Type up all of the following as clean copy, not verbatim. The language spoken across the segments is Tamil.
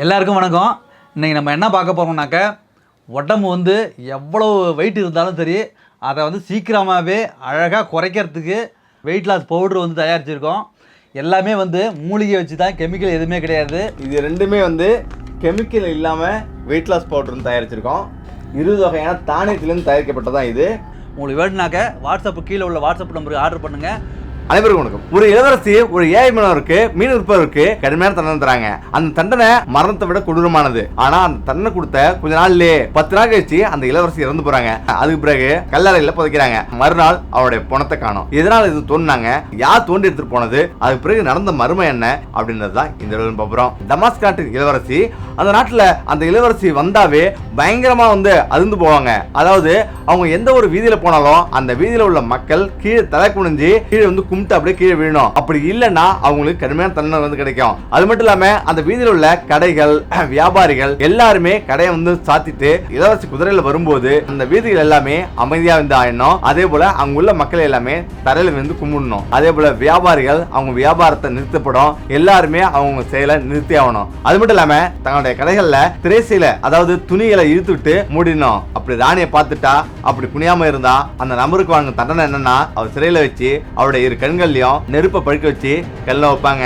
எல்லாருக்கும் வணக்கம். இன்றைக்கி நம்ம என்ன பார்க்க போகிறோம்னாக்க, உடம்பு வந்து எவ்வளோ வெயிட் இருந்தாலும் சரி, அதை வந்து சீக்கிரமாகவே அழகாக குறைக்கிறதுக்கு வெயிட் லாஸ் பவுட்ரு வந்து தயாரிச்சிருக்கோம். எல்லாமே வந்து மூலிகை வச்சு தான், கெமிக்கல் எதுவுமே கிடையாது. இது ரெண்டுமே வந்து கெமிக்கல் இல்லாமல் வெயிட் லாஸ் பவுடர்னு தயாரிச்சிருக்கோம். 20 வகையான தானியத்திலேருந்து தயாரிக்கப்பட்டதான் இது. உங்களுக்கு வேணுனாக்க வாட்ஸ்அப்பு கீழே உள்ள வாட்ஸ்அப் நம்பருக்கு ஆர்டர் பண்ணுங்கள். அனைவருக்கும் வணக்கம். ஒரு இளவரசி ஒரு ஏழை மீனவருக்கு மீன் விற்பவருக்கு கடுமையான தண்டனை தராங்க. அந்த தண்டனை மரணத்தை விட கொடூரமானது. ஆனா அந்த தண்டனை கொடுத்த கொஞ்ச நாள்லயே 10 நாள் கழிச்சு அந்த இளவரசி இறந்து போறாங்க. அதுக்கு பிறகு கல்லறையில புதைக்கிறாங்க. மறுநாள் அவருடைய பணத்தை காணும். எதனால இது தோண்டினாங்க, யார் தோண்டி எடுத்துட்டு போனது, அதுக்கு பிறகு நடந்த மர்ம என்ன அப்படின்றதுதான் இந்த பாப்புறோம். டமாஸ்க் நாட்டு இளவரசி, அந்த நாட்டுல அந்த இளவரசி வந்தாவே பயங்கரமா வந்து அதிர்ந்து போவாங்க. அதாவது அவங்க எந்த ஒரு வீதியில போனாலும் அந்த வீதியில உள்ள மக்கள் கீழே தலை குனிஞ்சு கீழே வந்து கும்பிட்டு அப்படியே கீழே விழணும். அப்படி இல்லைன்னா அவங்களுக்கு கடுமையான தண்டனை வந்து கிடைக்கும். அது மட்டும் இல்லாம அந்த வீதியில் உள்ள கடைகள், வியாபாரிகள் எல்லாருமே கடையை வந்து சாத்திட்டு இளவரசி குதிரையில வரும்போது அந்த வீதிகள் எல்லாமே அமைதியா வந்து ஆயிடணும். அதே போல அங்க உள்ள மக்கள் எல்லாமே தரையில வந்து கும்பிடணும். அதே போல வியாபாரிகள் அவங்க வியாபாரத்தை நிறுத்தப்படும். எல்லாருமே அவங்க செயலை நிறுத்தி ஆகணும். அது மட்டும் இல்லாம தங்களுடைய கடைகள்ல திரைசீல, அதாவது துணிகளை இழுத்து விட்டு மூடிடணும். அப்படி ராணியை பார்த்துட்டா அப்படி குனியாம இருந்தா அந்த நபருக்கு வாங்க தண்டனை என்னன்னா, அவர் சிறையில வச்சு அவருடைய இரு கண்கள்லயும் நெருப்பை பழுக்க வச்சு கல்ல வைப்பாங்க.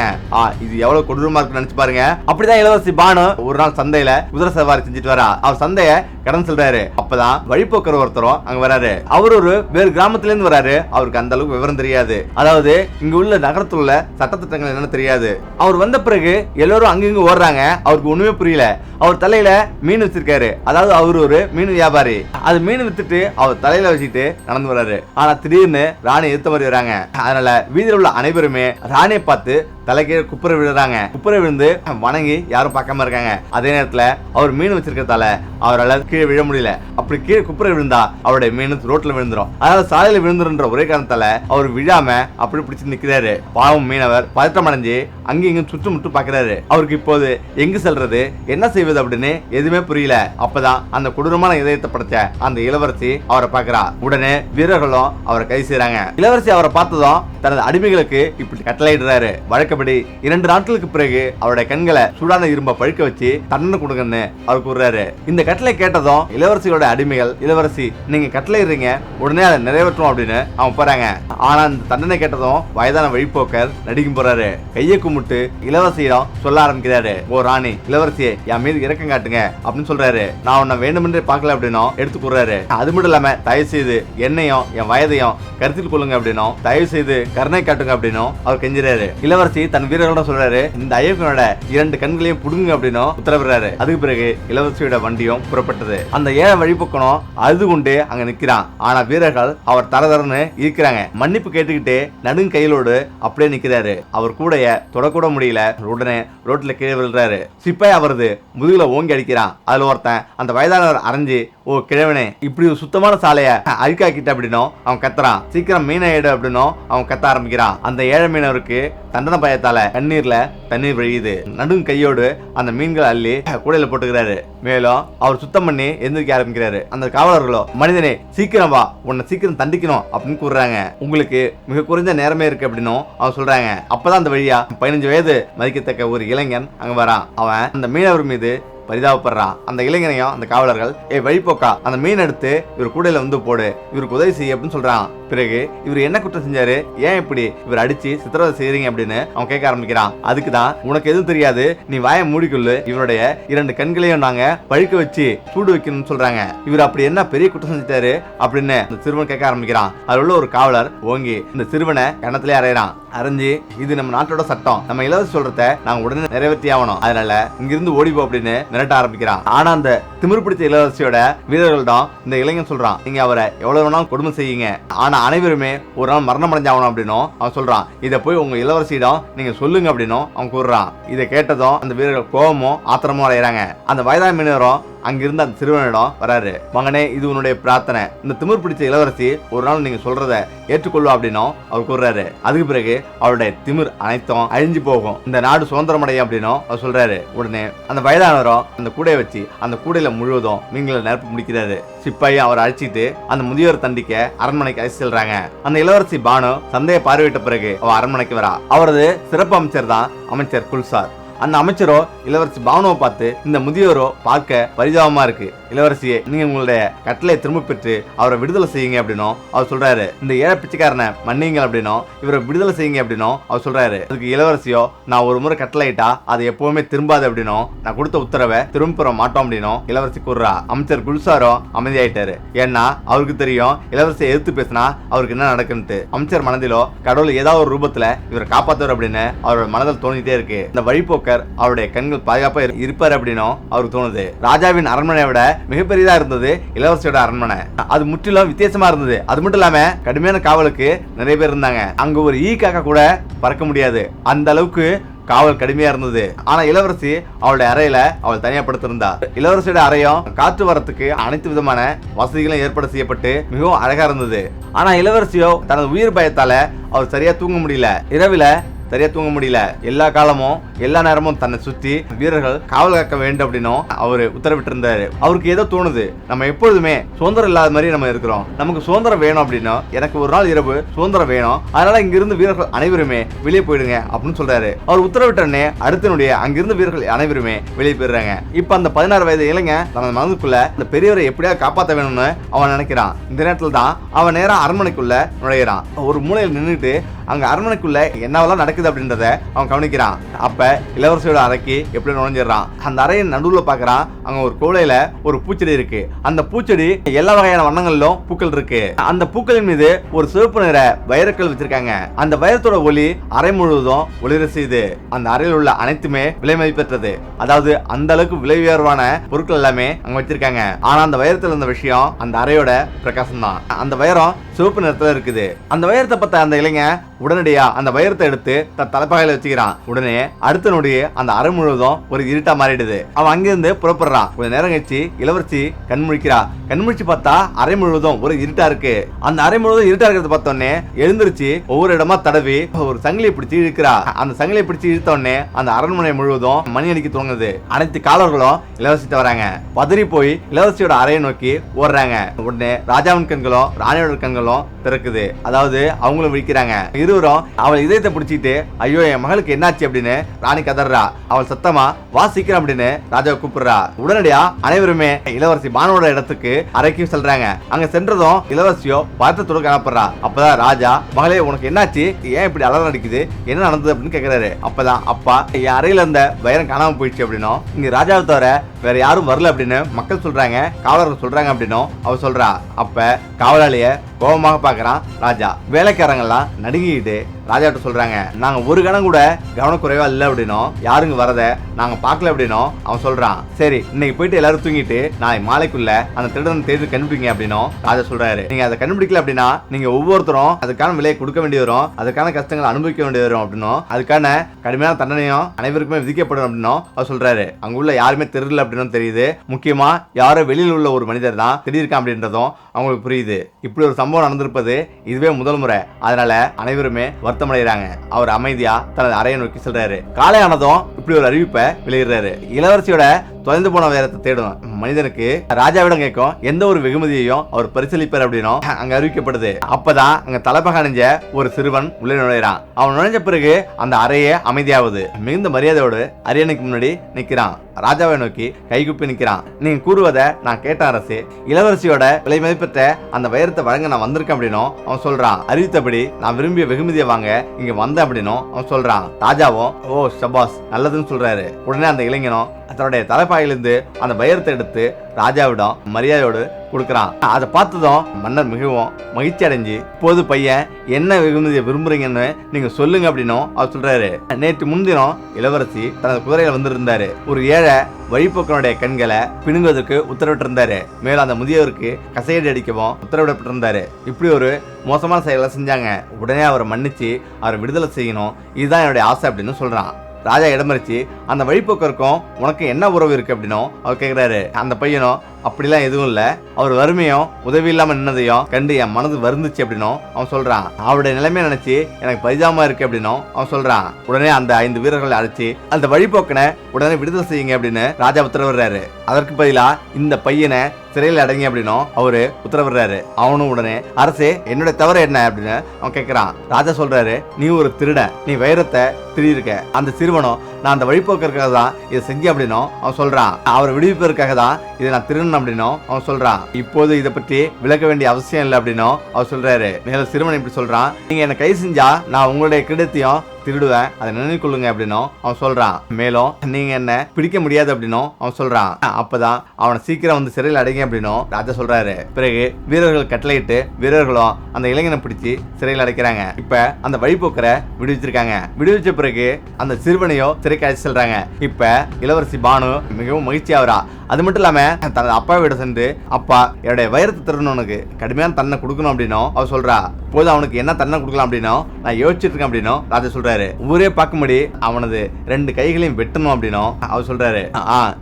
இது எவ்வளவு கொடூரமா இருக்குன்னு நினைச்சு பாருங்க. அப்படிதான் இளவரசி பானு ஒரு நாள் சந்தையில குதிரை சவாரி செஞ்சுட்டு வரா. அவர் சந்தைய கடன் சொல்றாரு. அப்பதான் வழிபோக்கர் ஒருத்தரும் அங்க வராரு. அவர் ஒரு வேறு கிராமத்துல இருந்து வராரு. அவருக்கு அந்த அளவுக்கு விவரம் தெரியாது. அதாவது இங்க உள்ள நகரத்துல உள்ள சட்டத்திட்டங்கள் என்னன்னு தெரியாது. அவர் வந்த பிறகு எல்லாரும் அங்கிங்க ஓடுறாங்க. அவருக்கு ஒண்ணுமே புரியல. அவர் தலையில மீன் வச்சிருக்காரு. அதாவது அவர் ஒரு மீன் வியாபாரி. அது மீன் வித்துட்டு அவர் தலையில வச்சுட்டு நடந்து வர்றாரு. ஆனா திடீர்னு ராணி எதிர்த்த மாதிரி வராங்க. அதனால வீதியில் உள்ள அனைவருமே ராணியை பார்த்து தலைக்கு குப்புற விழுறாங்க. குப்புற விழுந்து வணங்கி யாரும் பார்க்காம இருக்காங்க. அதே நேரத்துல அவர் மீன் வச்சிருக்கிறதால அவரால் கீழே விழ முடியல. அப்படி கீழே குப்புற விழுந்தா அவருடைய மீன் ரோட்ல விழுந்துரும். அதனால சாலையில விழுந்துருன்ற ஒரே காரணத்தால அவர் விழாம அப்படி பிடிச்சு நிக்கிறாரு. பாவம் மீனவர் பதட்டம் அடைஞ்சு அங்கேயும் சுற்றுமுட்டு பாக்குறாரு. அவருக்கு இப்போது எங்கு செல்றது, என்ன செய்வது அப்படின்னு எதுவுமே புரியல. அப்பதான் அந்த கொடூரமான இதயத்தை படைச்ச அந்த இளவரசி அவரை பாக்குறா. உடனே வீரர்களும் அவரை கை செய்றாங்க. இளவரசி அவரை பார்த்ததும் தனது அடிமைகளுக்கு இப்படி கட்டளையிடுறாரு. வழக்கப்படி 2 நாட்களுக்கு பிறகு அவருடைய கண்களை சூடான இரும்ப பழுக்க வச்சு தண்டனை கொடுங்கன்னு அவர் கூறுறாரு. இந்த கட்டளை கேட்டதும் இளவரசியோட அடிமைகள், இளவரசி நீங்க கட்டளையிடுறீங்க, உடனே அதை நிறைவேற்றும் அப்படின்னு அவங்க போறாங்க. ஆனா இந்த தண்டனை கேட்டதும் வயதான வழிபோக்கர் நடிக்கும் போறாரு. கையை கும்பிட்டு இளவரசியிடம் சொல்ல ஆரம்பிக்கிறாரு. ஓ ராணி, இளவரசியை என் மீது இறக்கம் காட்டுங்க அப்படின்னு சொல்றாரு. நான் உன்னை வேண்டுமென்றே பார்க்கல அப்படின்னும் எடுத்து கூறாரு. அது மட்டும் இல்லாம தயவு செய்து என்னையும் என் வயதையும் கருத்தில் கொள்ளுங்க அப்படின்னும், தயவு செய்து கருணை காட்டுங்க அப்படின்னும் அவர் கெஞ்சுறாரு. இளவரசி தன் வீரர்களோட சொல்றாரு, இந்த ஐயப்பனோட 2 கண்களையும் புடுங்க அப்படின்னும் உத்தரவிடுறாரு. அதுக்கு பிறகு இளவரசியோட வண்டியும் புறப்பட்டது. அந்த ஏழை வழிபோக்கனும் அழுது கொண்டு அங்க நிக்கிறான். ஆனா வீரர்கள் அவர் தரதரன்னு இருக்கிறாங்க. மன்னிப்பு கேட்டுக்கிட்டே நடுங்க கையிலோடு அப்படியே நிக்கிறாரு. அவர் கூடைய தொடக்கூட முடியல. உடனே ரோட்ல கீழே விழுறாரு. சிப்பாய் அவரது முதுகுல ஓங்கி அடிக்கிறான். அதுல ஒருத்தன் அந்த வயதானவர் அரைஞ்சு, ஓ கிழவனே, இப்படி ஒரு சுத்தமான சாலைய அழுக்காக்கிட்ட அப்படின்னும் அவன் கத்துறான். சீக்கிரம் மீனை எடு அப்படின்னும் அவன் கத்த ஆரம்பிக்கிறான். அந்த ஏழை மீனவருக்கு தண்டனை பயத்தால கண்ணீர்ல தண்ணீர் வழியுது. நடுங்க கையோடு அந்த மீன்கள் அள்ளி கூடையில போட்டுக்கிறாரு. மேலும் அவர் சுத்தம் பண்ணி எந்திரிக்க ஆரம்பிக்கிறாரு. அந்த காவலர்களோ, மனிதனே சீக்கிரம் வா, உன்னை சீக்கிரம் தண்டிக்கணும் அப்படின்னு கூறுறாங்க. உங்களுக்கு மிக குறைஞ்ச நேரமே இருக்கு அப்படின்னும் அவன் சொல்றாங்க. அப்பதான் அந்த வழியா 15 வயது மதிக்கத்தக்க ஒரு இளைஞன் அங்க வரான். அவன் அந்த மீனவர் மீது பரிதாபப்படுறான். அந்த இளைஞனையும் அந்த காவலர்கள், வழிபோக்கா, அந்த மீன் எடுத்து இவர் கூடையில வந்து போடு, இவருக்கு உதவி செய்ய அப்படின்னு சொல்றான். பிறகு இவர் என்ன குற்றம் செஞ்சாரு, ஏன் இப்படி இவர் அடிச்சு சித்திரவதை செய்றீங்க அப்படின்னு அவன் கேட்க ஆரம்பிக்கிறான். அதுக்குதான், உனக்கு எதுவும் தெரியாது, நீ வாயை மூடிக்கொள்ளு, இவருடைய 2 கண்களையும் நாங்க பழுக்க வச்சு சூடு வைக்கணும்னு சொல்றாங்க. இவர் அப்படி என்ன பெரிய குற்றம் செஞ்சிட்டாரு அப்படின்னு அந்த சிறுவன் கேட்க ஆரம்பிக்கிறான். அதுல உள்ள ஒரு காவலர் ஓங்கி இந்த சிறுவனை கணத்திலே அறையிறான். அரைஞ்சு, இது நம்ம நாட்டோட சட்டம், நம்ம இளவரசி சொல்றத நாங்க உடனே நிறைவேற்றி ஆகணும், அதனால இங்கிருந்து ஓடிப்போ அப்படின்னு மிரட்ட ஆரம்பிக்கிறான். ஆனா அந்த திமிர் பிடிச்ச இளவரசியோட வீரர்களிடம் இந்த இளைஞன் சொல்றான், நீங்க அவரை எவ்வளவு வேணாலும் கொடுமை செய்யுங்க, ஆனா அனைவருமே ஒரு நாள் மரணம் அடைஞ்சாகணும் அப்படின்னும் அவன் சொல்றான். இதை போய் உங்க இளவரசியிடம் நீங்க சொல்லுங்க அப்படின்னும் அவன் கூறுறான். இதை கேட்டதும் அந்த வீரர்கள் கோபமும் ஆத்திரமும் அடைகிறாங்க. அந்த வயதான மீனவரும் அங்கிருந்து அந்த சிறுவனிடம் வராரு. மகனே, இது உன்னுடைய பிரார்த்தனை, இந்த திமிர் பிடிச்ச இளவரசி ஒரு நாள் நீங்க சொல்றத ஏற்றுக்கொள்வா அப்படின்னும் அவர் கூறுறாரு. அதுக்கு பிறகு அவருடைய திமிர் அனைத்தும் அழிஞ்சு போகும், இந்த நாடு சுதந்திரம் அடையும் அப்படின்னும் அவர் சொல்றாரு. உடனே அந்த வயதானவரும் அந்த கூடையை வச்சு அந்த கூடையில முழுவதும் மீன்களை நிரப்பி முடிக்கிறாரு. சிப்பாயி அவர் அழைச்சிட்டு அந்த முதியோர் தண்டிக்க அரண்மனைக்கு அழைச்சு செல்றாங்க. அந்த இளவரசி பானு சந்தையை பார்வையிட்ட பிறகு அவ அரண்மனைக்கு வரா. அவரது சிறப்பு அமைச்சர் தான் அமைச்சர் குல்சார். அந்த அமைச்சரோ இளவரசி பாவனவை பார்த்து, இந்த முதியோரோ பார்க்க பரிதாபமா இருக்கு, இளவரசியே நீங்க உங்களுடைய கட்டளை திரும்ப பெற்று அவரை விடுதலை செய்யுங்க அப்படின்னும் அவர் சொல்றாரு. இந்த ஏழை பிச்சைக்காரனை மன்னிங்க அப்படின்னும் இவரை விடுதலை செய்யுங்க அப்படின்னும் அவர் சொல்றாரு. அதுக்கு இளவரசியோ, நான் ஒரு முறை கட்டளை இட்டா அது எப்பவுமே திரும்பாது அப்படின்னும் நான் கொடுத்த உத்தரவை திரும்ப பெற மாட்டோம் அப்படின்னும் இளவரசி கூறுறா. அமைச்சர் குல்சாரோ அமைதியாயிட்டாரு. ஏன்னா அவருக்கு தெரியும் இளவரசியை எதிர்த்து பேசினா அவருக்கு என்ன நடக்குன்ட்டு. அமைச்சர் மனதிலோ கடவுள் ஏதாவது ஒரு ரூபத்துல இவரை காப்பாத்துவார் அப்படின்னு அவரோட மனதில் தோணிட்டே இருக்கு. இந்த வழிபோக்கர் அவருடைய கண்கள் பாதுகாப்பா இருப்பாரு அப்படின்னும் அவருக்கு தோணுது. ராஜாவின் அரண்மனையை விட மிகப்பெரியதா இருந்தது இளவரசியோட அரண்மனை. அது முற்றிலும் வித்தியாசமா இருந்தது. அது மட்டும் இல்லாம கடுமையான காவலுக்கு நிறைய பேர் இருந்தாங்க. அங்க ஒரு ஈ காக்கா கூட பறக்க முடியாது, அந்த அளவுக்கு காவல் கடுமையா இருந்தது. ஆனா இளவரசி அவளுடைய அறையில அவள் தனியா படுத்திருந்தா. இளவரசியோட அறையும் காற்று வரத்துக்கு அனைத்து விதமான வசதிகளும் ஏற்பாடு செய்யப்பட்டு மிகவும் அழகா இருந்தது. ஆனா இளவரசியோ தனது உயிர் பயத்தால அவர் சரியா தூங்க முடியல. இரவில சரியா தூங்க முடியல. எல்லா காலமும் எல்லா நேரமும் தன்னை சுத்தி வீரர்கள் காவல் காக்க வேண்டும் அப்படின்னும் அவரு உத்தரவிட்டு இருந்தாரு. அவருக்கு ஏதோ தோணுது, நம்ம எப்பொழுதுமே சுதந்திரம் இல்லாத மாதிரி நம்ம இருக்கிறோம், நமக்கு சுதந்திரம் வேணும் அப்படின்னா எனக்கு ஒரு நாள் இரவு சுதந்திரம் வேணும், அதனால இங்கிருந்து வீரர்கள் அனைவருமே வெளியே போயிடுங்க அப்படின்னு சொல்றாரு. அவர் உத்தரவிட்டனே அடுத்தனுடைய அங்கிருந்து வீரர்கள் அனைவருமே வெளியே போயிடுறாங்க. இப்ப அந்த 16 வயது இளைஞன் தனது மனதுக்குள்ள இந்த பெரியவரை எப்படியாவது காப்பாற்ற வேணும்னு அவன் நினைக்கிறான். இந்த நேரத்துல தான் அவன் நேரா அரண்மனைக்குள்ள நுழைகிறான். ஒரு மூலையில் நின்றுட்டு அங்க அரண்மனைக்குள்ள என்னவெல்லாம் நடக்குது அப்படின்றத அவன் கவனிக்கிறான். அப்ப இளவரசியோட அறைக்கு எப்படி நுழைஞ்சிடறான். அந்த அறையின் நடுவில் பாக்குறான், அங்க ஒரு கோலையில ஒரு பூச்செடி இருக்கு. அந்த பூச்செடி எல்லா வகையான வண்ணங்களிலும் பூக்கள் இருக்கு. அந்த பூக்களின் மீது ஒரு சிவப்பு நிற வைரக்கல் வச்சிருக்காங்க. அந்த வைரத்தோட ஒளி அறை முழுவதும் ஒளிர செய்து. அந்த அறையில் உள்ள அனைத்துமே விலை மதிப்பெற்றது. அதாவது அந்த அளவுக்கு விலை உயர்வான பொருட்கள் எல்லாமே அங்க வச்சிருக்காங்க. ஆனா அந்த வைரத்தில் இருந்த விஷயம் அந்த அறையோட பிரகாசம் தான். அந்த வைரம் சிவப்பு நிறத்துல இருக்குது. அந்த வைரத்தை பார்த்த அந்த இளைஞன் உடனடியா அந்த வைரத்தை எடுத்து தன் தலைப்பாகையில வச்சுக்கிறான். உடனே அடுத்த நொடி அந்த அறை முழுவதும் ஒரு இருட்டா மாறிடுது. அவன் அங்கிருந்து புறப்படுறான். கொஞ்ச நேரம் கழிச்சு இளவரசி கண்முழிக்கிறா. கண்முழிச்சு பார்த்தா அறை முழுவதும் ஒரு இருட்டா இருக்கு. அந்த அறை முழுவதும் இருட்டா இருக்கிறத பார்த்தோன்னே எழுந்திருச்சு ஒவ்வொரு இடமா தடவி ஒரு சங்கிலியை பிடிச்சி இழுக்கிறா. அந்த சங்கிலியை பிடிச்சி இழுத்தோடனே அந்த அரண்மனை முழுவதும் மணி அடிக்க துவங்குது. அனைத்து காவலர்களும் இளவரசிட்ட வராங்க. பதறி போய் இளவரசியோட அறையை நோக்கி ஓடுறாங்க. உடனே ராஜாவின் கண்களும் ராணியோட கண்களும் திறக்குது. அதாவது அவங்களும் விழிக்கிறாங்க. இருவரும் அவள் இதயத்தை பிடிச்சிட்டு, ஐயோ என் மகளுக்கு என்னாச்சு அப்படின்னு ராணி கதறா. அவள் சத்தமா வா சீக்கிரம் அப்படின்னு ராஜாவை கூப்பிடுறா. உடனடியா அனைவருமே இளவரசி பானுவோட இடத்துக்கு அறைக்கு செல்றாங்க. அங்க சென்றதும் இளவரசியோ பதட்டத்தோடு காணப்படுறா. அப்பதான் ராஜா, மகளே உனக்கு என்னாச்சு, ஏன் இப்படி அலறல் அடிக்குது, என்ன நடந்தது அப்படின்னு கேக்குறாரு. அப்பதான் அப்பா, என் அறையில இருந்த வைரம் காணாம போயிடுச்சு அப்படின்னும் இங்க ராஜாவை தவிர வேற யாரும் வரல அப்படின்னு மக்கள் சொல்றாங்க, காவலர்கள் சொல்றாங்க அப்படின்னும் அவ சொல்றா. அப்ப காவலாளிய கோபமாக பாக்குறான் ராஜா. வேலைக்காரங்க எல்லாம் நடுங்கிட்டு ராஜாட்ட சொல்றாங்க, நாங்க ஒரு கணம் கூட கவனக்குறைவா இல்லை அப்படின்னும் யாருங்க வரத நாங்க பார்க்கல அப்படின்னும் அவன் சொல்றான். சரி இன்னைக்கு போயிட்டு எல்லாரும் தூங்கிட்டு நாளை மாலைக்குள்ள அந்த திருடனை தேடி கண்டுபிடிங்க அப்படின்னும் ராஜா சொல்றாரு. நீங்க அதை கண்டுபிடிக்கல அப்படின்னா நீங்க ஒவ்வொருத்தரும் அதுக்கான விலையை கொடுக்க வேண்டி வரும், அதுக்கான கஷ்டங்களை அனுபவிக்க வேண்டி வரும் அப்படின்னும் அதுக்கான கடுமையான தண்டனையும் அனைவருக்குமே விதிக்கப்படும் அப்படின்னும் அவர் சொல்றாரு. அங்க உள்ள யாருமே தெரியல அப்படின்னு தெரியுது. முக்கியமா யாரோ வெளியில் உள்ள ஒரு மனிதர் தான் தெரியிருக்கான் அப்படின்றதும் அவங்களுக்கு புரியுது. இப்படி ஒரு சம்பவம் நடந்திருப்பது இதுவே முதல் முறை. அதனால அனைவருமே வருத்தமடைகிறாங்க. அவர் அமைதியா தனது அறையை நோக்கி செல்றாரு. காலையானதும் இப்படி ஒரு அறிவிப்பை வெளியிடுறாரு. இளவரசியோட தொலைந்து போன வேரத்தை தேடும் மனிதனுக்கு ராஜாவிடம் கேட்கும் எந்த ஒரு வெகுமதியையும் அவர் பரிசீலிப்பார் அப்படின்னும் அங்க அறிவிக்கப்படுது. அப்பதான் அங்க தலைப்பக அணிஞ்ச ஒரு சிறுவன் உள்ளே நுழைறான். அவன் நுழைஞ்ச பிறகு அந்த அறையே அமைதியாவது. மிகுந்த மரியாதையோடு அரியணைக்கு முன்னாடி நிக்கிறான். ராஜாவை நோக்கி கைகுப்பி நிக்கிறான். நீங்க கூறுவதை நான் கேட்ட அரசு, இளவரசியோட விலை மதிப்பெற்ற அந்த வைரத்தை வழங்க நான் வந்திருக்கேன் அப்படின்னும் அவன் சொல்றான். அறிவித்தபடி நான் விரும்பிய வெகுமதியை வாங்க இங்க வந்தேன் அப்படின்னும் அவன் சொல்றான். ராஜாவும் ஓ ஷபாஸ் நல்லதுன்னு சொல்றாரு. உடனே அந்த இளைஞனும் தன்னுடைய தலைப்பாயிலிருந்து அந்த வைரத்தை எடுத்து ராஜாவிடம் மரியாதையோடு கொடுக்குறான். அதை பார்த்ததும் மன்னர் மிகவும் மகிழ்ச்சி அடைஞ்சு, இப்போது பையன் என்ன வெகுமதியை விரும்புறீங்கன்னு நீங்க சொல்லுங்க அப்படின்னும் அவர் சொல்றாரு. நேற்று முன்தினம் இளவரசி தனது குதிரையில வந்திருந்தாரு. ஒரு ஏழை வழிபோக்கனுடைய கண்களை பிணுங்குவதற்கு உத்தரவிட்டிருந்தாரு. மேலும் அந்த முதியவருக்கு கசையடி அடிக்கவும் உத்தரவிடப்பட்டிருந்தாரு. இப்படி ஒரு மோசமான செயலை செஞ்சாங்க. உடனே அவரை மன்னிச்சு அவரை விடுதலை செய்யணும், இதுதான் என்னுடைய ஆசை அப்படின்னு சொல்றான். ராஜா இடமறிச்சு அந்த வழிபோக்கருக்கும் உனக்கு என்ன உறவு இருக்கு அப்படின்னும் அவர் கேட்கிறாரு. அந்த பையனும் அப்படிலாம் எதுவும் இல்ல, அவர் வறுமையும் உதவி இல்லாம நின்னதையும் கண்டு என் மனது வருந்துச்சு அப்படின்னும் அவன் சொல்றான். அவருடைய நிலைமையை நினைச்சு எனக்கு பரிதாபமா இருக்கு அப்படின்னும் அவன் சொல்றான். உடனே அந்த 5 வீரர்களை அழைச்சி அந்த வழிபோக்கனை உடனே விடுதலை செய்யுங்க அப்படின்னு ராஜா உத்தரவிடுறாரு. அதற்கு பதிலா இந்த பையனை சிறையில் அடங்கி அப்படின்னும் அவரு உத்தரவிடுறாரு. அவனும் உடனே அரசே என்னோட தவறு என்ன அப்படின்னு அவன் கேட்கிறான். ராஜா சொல்றாரு, நீ ஒரு திருடன், நீ வைரத்தை திருடிருக்க. அந்த சிறுவனும் நான் அந்த வழிபோக்கருக்காக தான் இதை செஞ்சேன் அப்படின்னும் அவன் சொல்றான். அவரை விடுவிப்பதற்காக தான் இதை நான் திருடன் அப்படின்னும் அவன் சொல்றான். இப்போது இதை பற்றி விளக்க வேண்டிய அவசியம் இல்லை அப்படின்னும் அவர் சொல்றாரு. மேலும் சிறுவன் இப்படி சொல்றான், நீங்க என்ன கை செஞ்சா நான் உங்களுடைய கிடத்தையும் திருடுவேன், அதை நினைக்கொள்ளுங்க அப்படின்னும் அவன் சொல்றான். மேலும் நீங்க என்ன பிடிக்க முடியாது அப்படின்னும் அவன் சொல்றான். அப்பதான் அவனை சீக்கிரம் வந்து சிறையில் அடைங்க அப்படின்னும் ராஜா சொல்றாரு. பிறகு வீரர்கள் கட்டளையிட்டு வீரர்களும் அந்த இளைஞனை பிடிச்சி சிறையில் அடைக்கிறாங்க. இப்ப அந்த வழிபோக்கரை விடுவிச்சிருக்காங்க. விடுவிச்ச பிறகு அந்த சிறுவனையோ சிறைக்கு அழைச்சு செல்றாங்க. இப்ப இளவரசி பானு மிகவும் மகிழ்ச்சி ஆகுறா. அது மட்டும் இல்லாம தனது அப்பா வீட சென்று, அப்பா என்னுடைய வைரத்தை திருடனுக்கு கடுமையான தண்டனை கொடுக்கணும் அப்படின்னும் அவ சொல்றா. போது அவனுக்கு என்ன தண்டனை கொடுக்கலாம் அப்படின்னும் நான் யோசிச்சுட்டு இருக்கேன் அப்படின்னும் ராஜா சொல்றாரு. ஊரே பார்க்கும்படி அவனது 2 கைகளையும் வெட்டணும் அப்படின்னும் அவர் சொல்றாரு.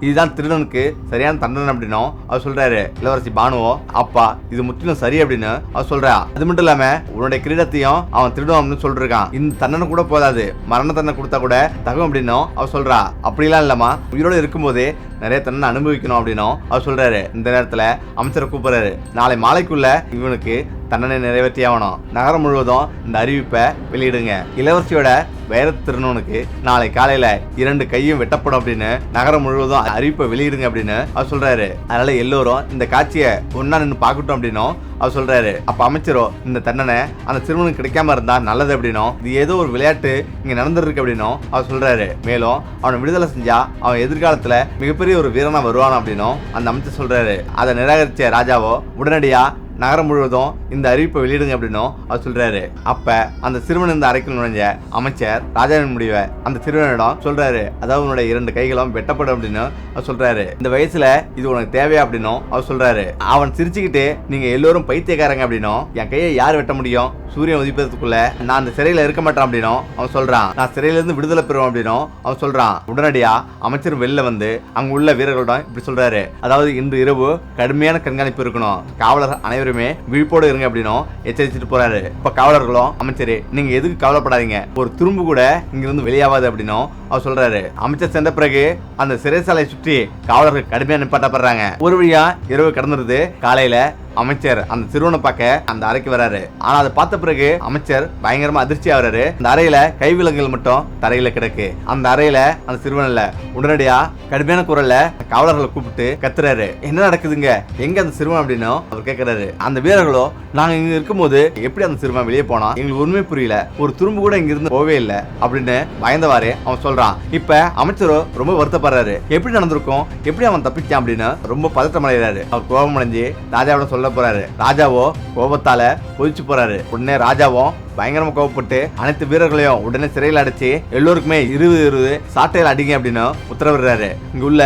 இதுதான் திருடனுக்கு சரியான தண்டனை அப்படின்னும் அவர் சொல்றாரு. இளவரசி பானுவோ, அப்பா இது முற்றிலும் சரி அப்படின்னு அவர் சொல்றா. அது மட்டும் இல்லாம உன்னுடைய கிரீடத்தையும் அவன் திருடும் அப்படின்னு சொல்றான். இந்த தண்டனை கூட போதாது, மரண தண்டனை கொடுத்தா கூட தகும் அப்படின்னும் அவர் சொல்றா. அப்படிலாம் இல்லமா, உயிரோடு இருக்கும்போதே நிறைய தண்டனை அனுபவிக்கணும் அப்படின்னும் அவர் சொல்றாரு. இந்த நேரத்துல அமைச்சரை கூப்பிடுறாரு. நாளை மாலைக்குள்ள இவனுக்கு தண்டனை நிறைவேற்றி ஆகணும். நகரம் முழுவதும் இந்த அறிவிப்பை வெளியிடுங்க. இளவரசியோட வைரத்து திருநனுக்கு நாளை காலையில 2 கையும் வெட்டப்படும் அப்படின்னு நகரம் முழுவதும் அறிவிப்பை வெளியிடுங்க அப்படின்னு அவர் சொல்றாரு. அதனால எல்லோரும் இந்த காட்சியை ஒன்னா நின்று பார்க்கட்டும் அப்படின்னும் அவர் சொல்றாரு. அப்ப அமைச்சரோ, இந்த தண்டனை அந்த சிறுவனுக்கு கிடைக்காம இருந்தா நல்லது அப்படின்னும், இது ஏதோ ஒரு விளையாட்டு இங்க நடந்துருக்கு அப்படின்னும் அவர் சொல்றாரு. மேலும் அவனை விடுதலை செஞ்சா அவன் எதிர்காலத்துல மிகப்பெரிய ஒரு வீரனா வருவான் அப்படின்னும் அந்த அமைச்சர் சொல்றாரு. அதை நிராகரிச்ச ராஜாவோ உடனடியா நகரம் முழுவதும் இந்த அறிவிப்பை வெளியிடுங்க அப்படின்னும் அவர் சொல்றாரு. அப்ப அந்த சிறுவன் இந்த அறைக்குள் நுழைஞ்ச அமைச்சர் ராஜாவின் முடிவை அந்த சிறுவனிடம் சொல்றாரு. அதாவது உன்னுடைய 2 கைகளும் வெட்டப்படும் அப்படின்னு அவர் சொல்றாரு. இந்த வயசுல இது உனக்கு தேவையா அப்படின்னும் அவர் சொல்றாரு. அவன் சிரிச்சுக்கிட்டு, நீங்க எல்லோரும் பைத்தியக்காரங்க அப்படின்னும், என் கையை யார் வெட்ட முடியும், சூரியன் உதிப்பதற்குள்ள நான் அந்த சிறையில இருக்க மாட்டேன் அப்படின்னும் அவன் சொல்றான். நான் சிறையில இருந்து விடுதலை பெறுவோம் அப்படின்னும் அவன் சொல்றான். உடனடியா அமைச்சர் வெளில வந்து அங்க உள்ள வீரர்களிடம் இப்படி சொல்றாரு. அதாவது இன்று இரவு கடுமையான கண்காணிப்பு இருக்கணும், காவலர் அனைவரும் விழிப்போடு இருங்க அப்படின்னும் எச்சரிச்சுட்டு போறாரு. இப்ப காவலர்களும், அமைச்சரே நீங்க எதுக்கு கவலைப்படாதீங்க, ஒரு துரும்பு கூட இங்கிருந்து வெளியாகாது அப்படின்னும் அவர் சொல்றாரு. அமைச்சர் சென்ற பிறகு அந்த சிறைசாலை சுற்றி காவலர்கள் கடுமையா நிப்பாட்டப்படுறாங்க. ஒரு வழியா இரவு கடந்துருது. காலையில அமைச்சர் அந்த சிறுவனை பார்க்க அந்த அறைக்கு வராரு. ஆனா அதை பார்த்த பிறகு அமைச்சர் பயங்கரமா அதிர்ச்சி ஆகுறாரு. அந்த அறையில கைவிலங்குகள் மட்டும் தரையில கிடக்கு. அந்த அறையில அந்த சிறுவன் இல்ல. உடனடியா கடுமையான குரல்ல காவலர்களை கூப்பிட்டு கத்துறாரு. என்ன நடக்குதுங்க, எங்க அந்த சிறுவன் அப்படின்னு அவர் கேட்கிறாரு. அந்த வீரர்களோ, நாங்க இங்க இருக்கும்போது எப்படி அந்த சிறுவன் வெளியே போனா எங்களுக்கு ஒண்ணுமே புரியல, ஒரு துரும்பு கூட இங்க இருந்து போவே இல்லை அப்படின்னு பயந்தவாறு அவன் சொல்றான். இப்ப அமைச்சரோ ரொம்ப வருத்தப்படுறாரு. எப்படி நடந்திருக்கும், எப்படி அவன் தப்பிச்சான் அப்படின்னு ரொம்ப பதட்டம் அடைகிறாரு. அவர் கோபம் அடைஞ்சு ராஜாவோட சொல்ல போறாரு. ராஜாவோ கோபத்தால கொதிச்சு போறாரு. உடனே ராஜாவும் பயங்கரமா கோபப்பட்டு அனைத்து வீரர்களையும் உடனே சிறையில் அடைச்சு எல்லோருக்குமே 20 சாட்டையில் அடிங்க அப்படின்னு உத்தரவிடுறாரு. இங்க உள்ள